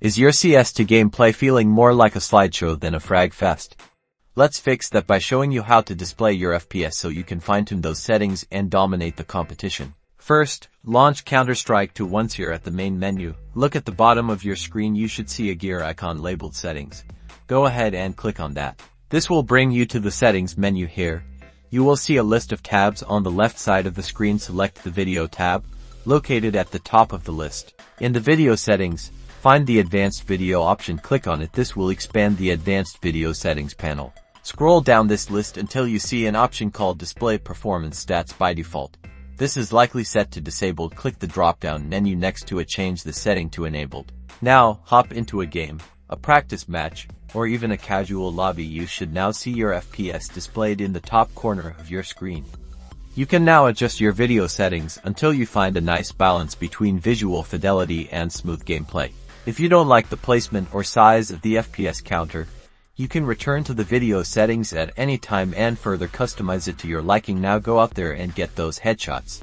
Is your CS2 gameplay feeling more like a slideshow than a frag fest? Let's fix that by showing you how to display your FPS so you can fine-tune those settings and dominate the competition. First, launch Counter-Strike 2 once you're at the main menu. Look at the bottom of your screen, you should see a gear icon labeled Settings. Go ahead and click on that. This will bring you to the Settings menu here. You will see a list of tabs on the left side of the screen. Select the Video tab, located at the top of the list. In the Video settings, find the Advanced Video option, click on it. This will expand the Advanced Video Settings panel. Scroll down this list until you see an option called Display Performance Stats. By default, this is likely set to disabled. Click the drop-down menu next to it, change the setting to enabled. Now, hop into a game, a practice match, or even a casual lobby. You should now see your FPS displayed in the top corner of your screen. You can now adjust your video settings until you find a nice balance between visual fidelity and smooth gameplay. If you don't like the placement or size of the FPS counter, you can return to the video settings at any time and further customize it to your liking. Now go out there and get those headshots.